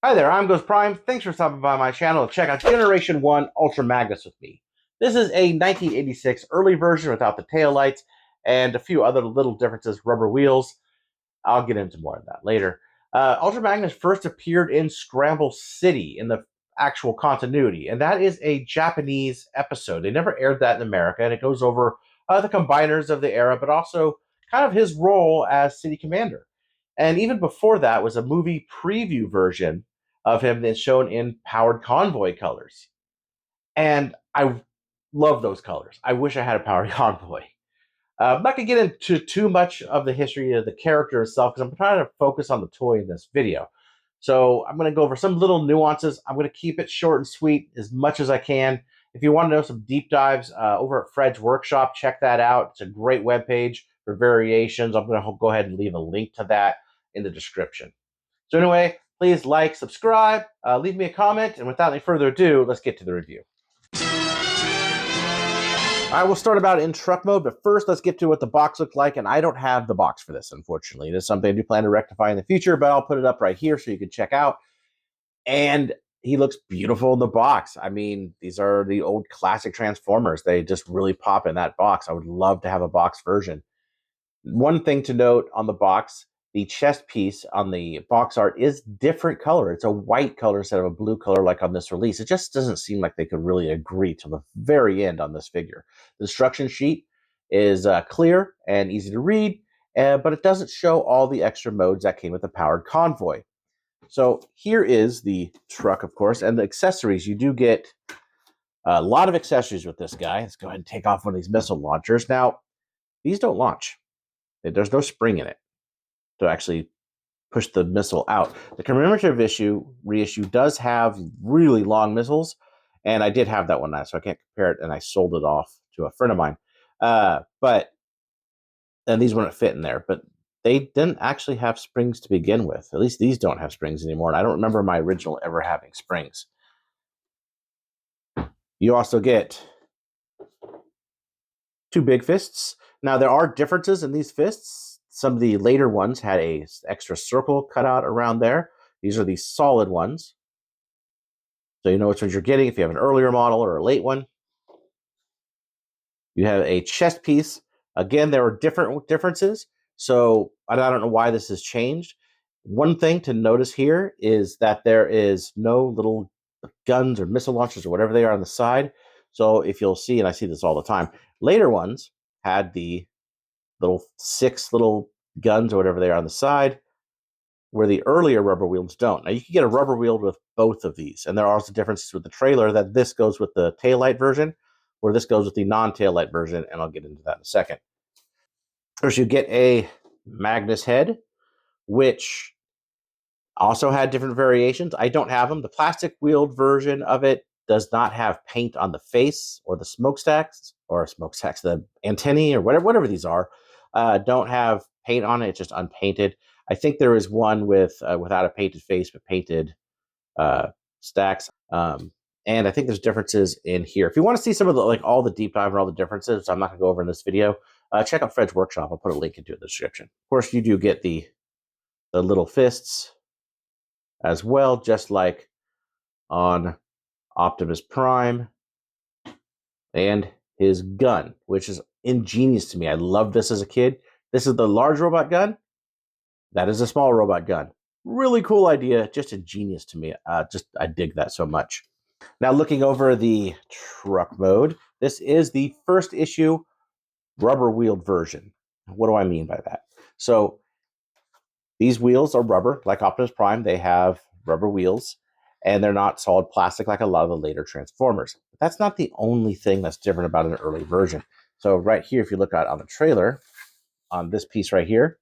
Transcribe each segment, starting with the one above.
Hi there, I'm GhostPrime. Thanks for stopping by my channel to check out Generation 1 Ultra Magnus with me. This is a 1986 early version without the taillights and a few other little differences, rubber wheels. I'll get into more of that later. Ultra Magnus first appeared in Scramble City in the actual continuity, and that is a Japanese episode. They never aired that in America, and it goes over the combiners of the era, but also kind of his role as city commander. And even before that was a movie preview version of him that's shown in Powered Convoy colors. And I love those colors. I wish I had a Powered Convoy. I'm not going to get into too much of the history of the character itself because I'm trying to focus on the toy in this video. So I'm going to go over some little nuances. I'm going to keep it short and sweet as much as I can. If you want to know some deep dives over at Fred's Workshop, check that out. It's a great webpage for variations. I'm going to go ahead and leave a link to that in the description. So anyway, please like, subscribe, leave me a comment, and without any further ado, let's get to the review. I will start about in truck mode, but first let's get to what the box looked like, and I don't have the box for this, unfortunately. This is something I do plan to rectify in the future, but I'll put it up right here so you can check out. And he looks beautiful in the box. I mean, these are the old classic Transformers. They just really pop in that box. I would love to have a box version. One thing to note on the box, the chest piece on the box art is different color. It's a white color instead of a blue color like on this release. It just doesn't seem like they could really agree till the very end on this figure. The instruction sheet is clear and easy to read, but it doesn't show all the extra modes that came with the Powered Convoy. So here is the truck, of course, and the accessories. You do get a lot of accessories with this guy. Let's go ahead and take off one of these missile launchers. Now, these don't launch. There's no spring in it to actually push the missile out. The commemorative reissue does have really long missiles, and I did have that one last, so I can't compare it, and I sold it off to a friend of mine. And these wouldn't fit in there, but they didn't actually have springs to begin with. At least these don't have springs anymore, and I don't remember my original ever having springs. You also get two big fists. Now, there are differences in these fists. Some of the later ones had a extra circle cut out around there. These are the solid ones. So you know which ones you're getting if you have an earlier model or a late one. You have a chest piece. Again, there are differences. So I don't know why this has changed. One thing to notice here is that there is no little guns or missile launchers or whatever they are on the side. So if you'll see, and I see this all the time, later ones had the little 6 little guns or whatever they are on the side, where the earlier rubber wheels don't. Now you can get a rubber wheel with both of these, and there are also differences with the trailer that this goes with the taillight version, where this goes with the non-taillight version, and I'll get into that in a second. First, you get a Magnus head, which also had different variations. I don't have them. The plastic wheeled version of it does not have paint on the face or the smokestacks, the antennae, or whatever these are. Don't have paint on it. It's just unpainted. I think there is one without a painted face but painted stacks. And I think there's differences in here. If you want to see some of the all the deep dive and all the differences, I'm not going to go over in this video. Check out Fred's Workshop. I'll put a link into it in the description. Of course, you do get the little fists as well, just like on Optimus Prime, and his gun, which is ingenious to me. I loved this as a kid. This is the large robot gun. That is a small robot gun. Really cool idea, just ingenious to me. I dig that so much. Now, looking over the truck mode, this is the first issue rubber wheeled version. What do I mean by that? So these wheels are rubber, like Optimus Prime. They have rubber wheels, and they're not solid plastic like a lot of the later Transformers. But that's not the only thing that's different about an early version. So right here, if you look at on the trailer, on this piece right here,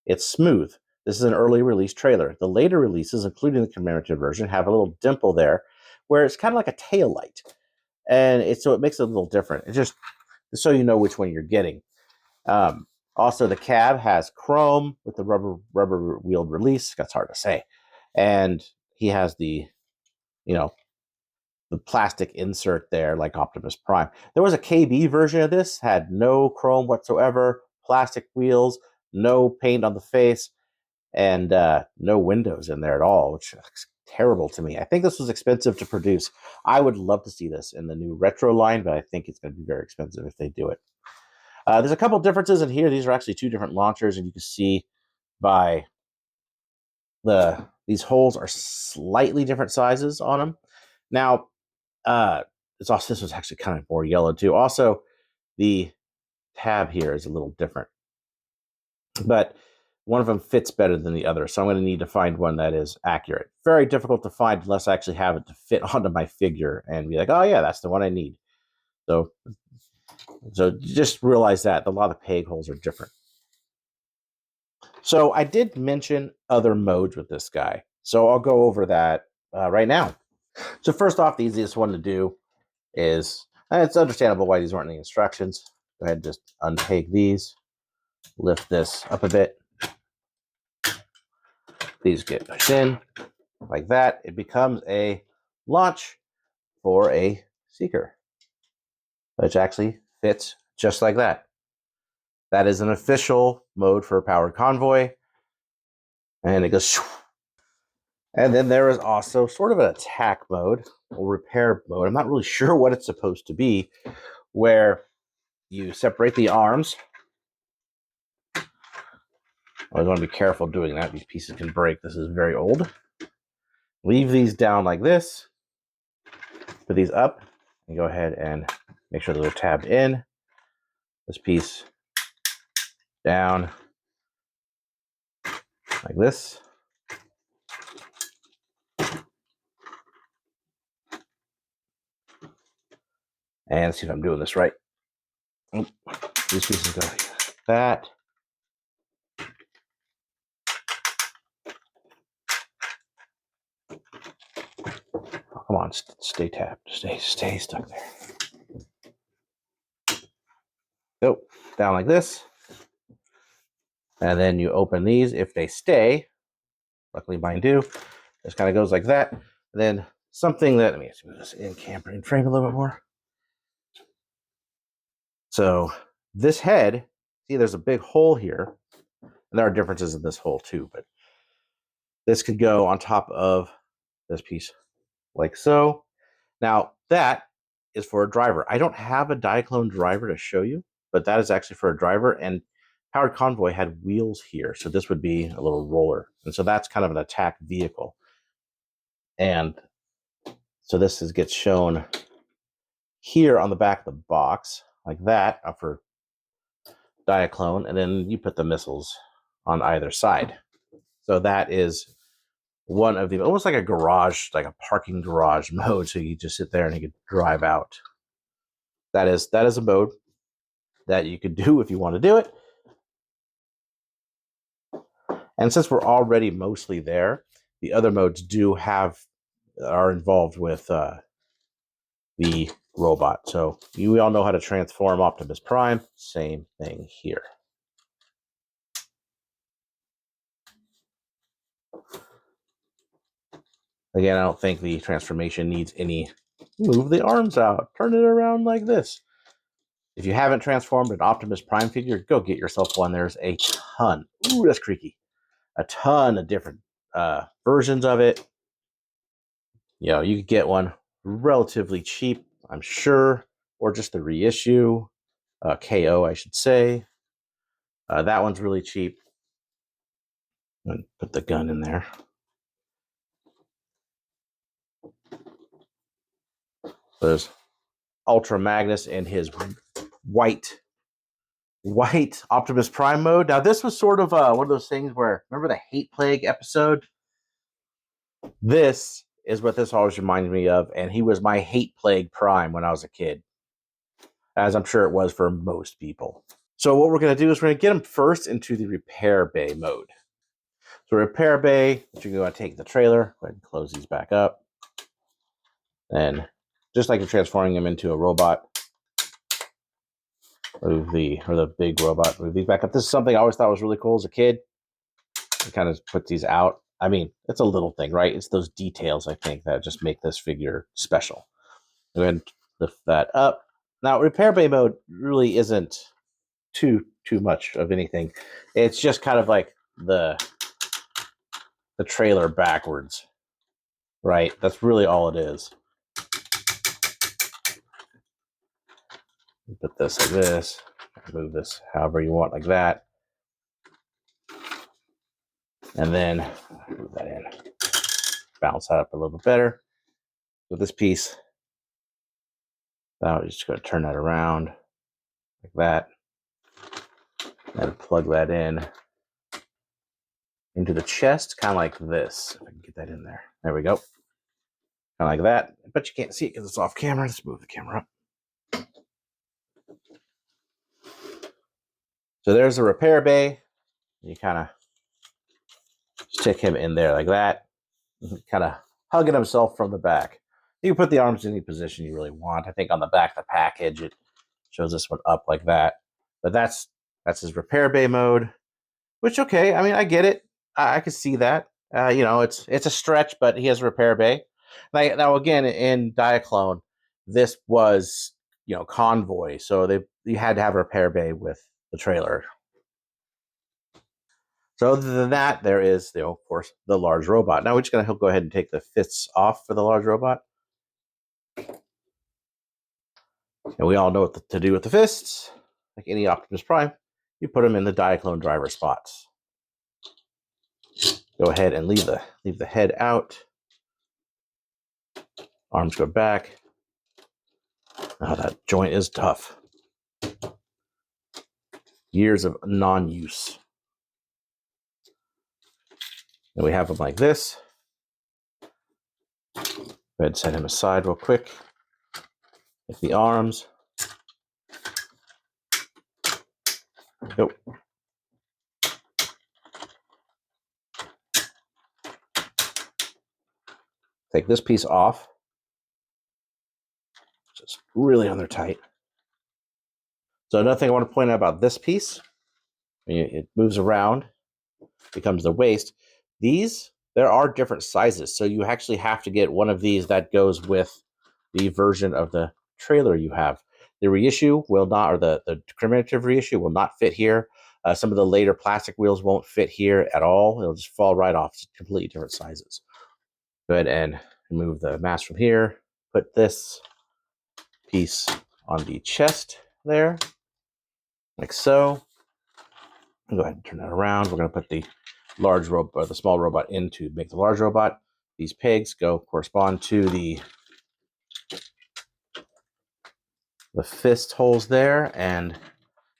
it's smooth. This is an early release trailer. The later releases, including the commemorative version, have a little dimple there where it's kind of like a tail light. And so it makes it a little different. It's just so you know which one you're getting. Also, the cab has chrome with the rubber wheeled release. That's hard to say. And he has the plastic insert there like Optimus Prime. There was a KB version of this, had no chrome whatsoever, plastic wheels, no paint on the face, and no windows in there at all, which terrible to me. I think this was expensive to produce. I would love to see this in the new retro line, but I think it's going to be very expensive if they do it. There's a couple differences in here. These are actually two different launchers, and you can see by these holes are slightly different sizes on them. Now, this was actually kind of more yellow too. Also, the tab here is a little different, but one of them fits better than the other. So I'm going to need to find one that is accurate. Very difficult to find unless I actually have it to fit onto my figure and be like, oh yeah, that's the one I need. So just realize that a lot of the peg holes are different. So I did mention other modes with this guy. So I'll go over that right now. So first off, the easiest one to do is, and it's understandable why these weren't in the instructions. Go ahead and just unpeg these, lift this up a bit. These get pushed in like that. It becomes a launch for a seeker, which actually fits just like that. That is an official mode for a powered convoy. And it goes. And then there is also sort of an attack mode or repair mode. I'm not really sure what it's supposed to be, where you separate the arms. I always want to be careful doing that. These pieces can break. This is very old. Leave these down like this. Put these up and go ahead and make sure they're tabbed in. This piece down like this. And see if I'm doing this right. These pieces go like that. Oh, come on, stay tapped. Stay stuck there. Go down like this. And then you open these. If they stay, luckily mine do, just kind of goes like that. And then something that, let me move this in camera and frame a little bit more. So this head, see there's a big hole here. And there are differences in this hole too, but this could go on top of this piece like so. Now that is for a driver. I don't have a Diaclone driver to show you, but that is actually for a driver. And Powered Convoy had wheels here, so this would be a little roller. And so that's kind of an attack vehicle. And so this gets shown here on the back of the box, like that, for Diaclone, and then you put the missiles on either side. So that is one of the, almost like a garage, like a parking garage mode. So you just sit there and you could drive out. That is a mode that you could do if you want to do it. And since we're already mostly there, the other modes are involved with the robot. So we all know how to transform Optimus Prime. Same thing here. Again, I don't think the transformation needs any. Move the arms out. Turn it around like this. If you haven't transformed an Optimus Prime figure, go get yourself one. There's a ton. Ooh, that's creaky. A ton of different versions of it. You know, you could get one relatively cheap, I'm sure, or just the reissue. KO, I should say. That one's really cheap. And put the gun in there. There's Ultra Magnus and his white Optimus Prime mode. Now, this was sort of one of those things where, remember the Hate Plague episode? This is what this always reminded me of, and he was my Hate Plague Prime when I was a kid, as I'm sure it was for most people. So what we're going to do is we're going to get him first into the Repair Bay mode. So Repair Bay, you're going to take the trailer, go ahead and close these back up. And just like you're transforming him into a robot, move the big robot, move these back up. This is something I always thought was really cool as a kid. I kind of put these out. I mean, it's a little thing, right? It's those details, I think, that just make this figure special. Go ahead and lift that up. Now, Repair Bay mode really isn't too much of anything. It's just kind of like the trailer backwards. Right. That's really all it is. Put this like this. Move this however you want, like that. And then move that in. Balance that up a little bit better. With this piece, now we're just going to turn that around like that. And plug that in into the chest, kind of like this. If I can get that in there. There we go. Kind of like that. But you can't see it because it's off camera. Let's move the camera up. So there's the repair bay. You kind of stick him in there like that. Kind of hugging himself from the back. You can put the arms in any position you really want. I think on the back of the package, it shows this one up like that. But that's his repair bay mode, which, okay, I mean, I get it. I can see that. It's a stretch, but he has a repair bay. Now, again, in Diaclone, this was, Convoy. So you had to have a repair bay with the trailer. So other than that, there is, of course, the large robot. Now we're just going to go ahead and take the fists off for the large robot. And we all know what to do with the fists. Like any Optimus Prime, you put them in the Diaclone driver spots. Go ahead and leave the head out. Arms go back. Oh, that joint is tough. Years of non-use. And we have them like this. Go ahead and set him aside real quick. With the arms. Go. Take this piece off. Just really on there tight. So another thing I want to point out about this piece, it moves around, becomes the waist. There are different sizes, so you actually have to get one of these that goes with the version of the trailer you have. The reissue will not, or the commemorative reissue will not fit here. Some of the later plastic wheels won't fit here at all. It'll just fall right off. It's completely different sizes. Go ahead and remove the mask from here. Put this piece on the chest there, like so. Go ahead and turn that around. We're going to put the large robot, or the small robot, in to make the large robot. These pegs correspond to the fist holes there, and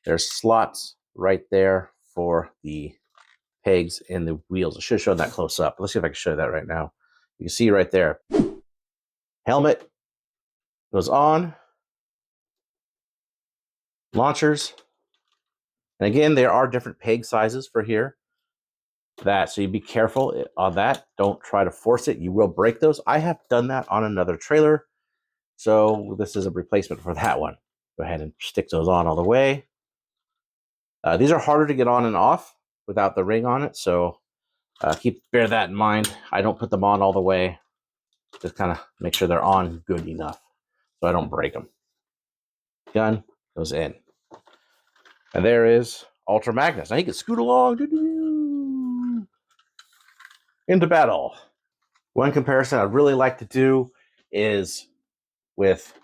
there's slots right there for the pegs in the wheels. I should have shown that close up. Let's see if I can show that right now. You can see right there. Helmet goes on. Launchers. And again, there are different peg sizes for here. So you be careful on that. Don't try to force it. You will break those. I have done that on another trailer. So this is a replacement for that one. Go ahead and stick those on all the way. These are harder to get on and off without the ring on it. So bear that in mind. I don't put them on all the way. Just kind of make sure they're on good enough so I don't break them. Gun goes in. And there is Ultra Magnus. Now he can scoot along into battle. One comparison I'd really like to do is with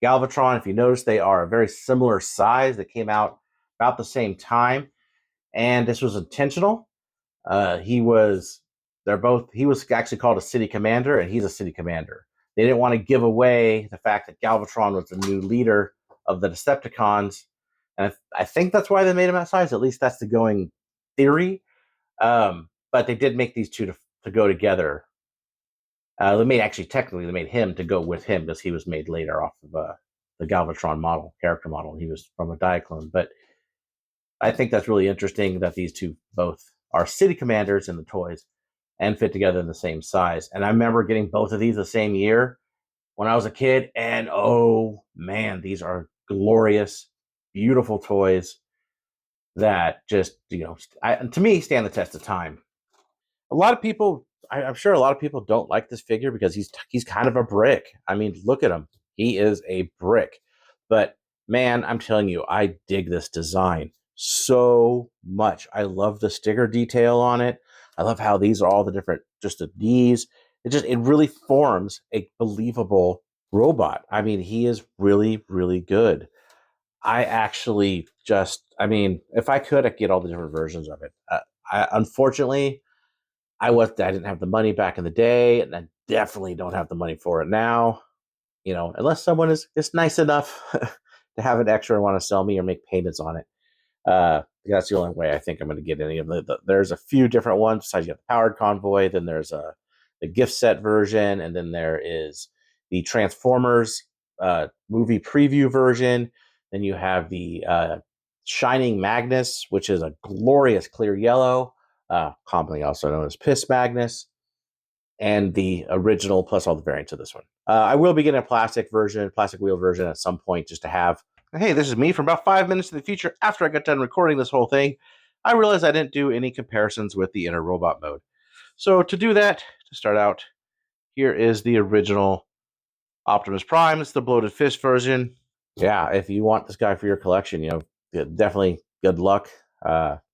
Galvatron. If you notice, they are a very similar size. They came out about the same time, and this was intentional. He was actually called a city commander, and he's a city commander. They didn't want to give away the fact that Galvatron was the new leader of the Decepticons, and I think that's why they made him that size. At least that's the going theory. But they did make these two to go together. They made him to go with him because he was made later off of the Galvatron character model. He was from a Diaclone. But I think that's really interesting that these two both are city commanders in the toys and fit together in the same size. And I remember getting both of these the same year when I was a kid. And oh man, these are glorious, beautiful toys that just, to me, stand the test of time. A lot of people, I'm sure a lot of people don't like this figure because he's kind of a brick. I mean, look at him. He is a brick. But man, I'm telling you, I dig this design so much. I love the sticker detail on it. I love how these are all the different, just the knees. it really forms a believable robot. I mean, he is really, really good. I actually I mean, if I could, I'd get all the different versions of it. Unfortunately, I didn't have the money back in the day, and I definitely don't have the money for it now. You know, unless someone is nice enough to have an extra and want to sell me or make payments on it. That's the only way I think I'm going to get any of there's a few different ones. Besides, you have the powered convoy. Then there's the gift set version, and then there is the Transformers movie preview version. Then you have the Shining Magnus, which is a glorious clear yellow, commonly also known as Piss Magnus, and the original plus all the variants of this one. I will be getting a plastic wheel version at some point just to have. Hey, this is me from about 5 minutes in the future after I got done recording this whole thing. I realized I didn't do any comparisons with the inner robot mode. So to do that, to start out, here is the original Optimus Prime. It's the bloated fist version. Yeah, if you want this guy for your collection, definitely good luck.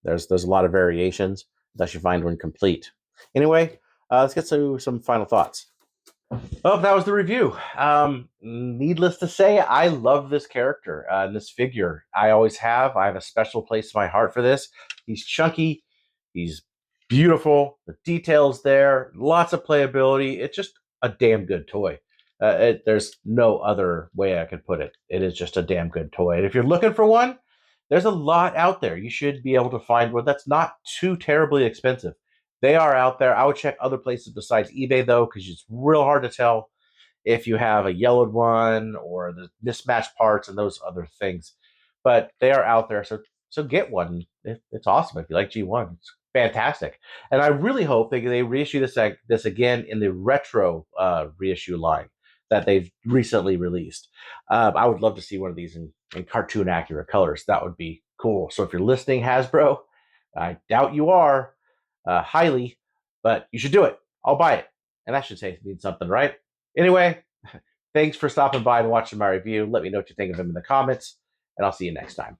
There's a lot of variations unless you find one complete. Anyway, let's get to some final thoughts. Oh, that was the review. Needless to say, I love this character, this figure. I always have. I have a special place in my heart for this. He's chunky. He's beautiful. The details there. Lots of playability. It's just a damn good toy. There's no other way I could put it. It is just a damn good toy. And if you're looking for one, there's a lot out there. You should be able to find one that's not too terribly expensive. They are out there. I would check other places besides eBay, though, because it's real hard to tell if you have a yellowed one or the mismatched parts and those other things. But they are out there, so get one. It's awesome if you like G1. It's fantastic, and I really hope they reissue this again in the retro reissue line that they've recently released. I would love to see one of these in cartoon accurate colors. That would be cool. So if you're listening, Hasbro, I doubt you are highly, but you should do it. I'll buy it, and that should say mean something, right? Anyway, thanks for stopping by and watching my review. Let me know what you think of them in the comments, and I'll see you next time.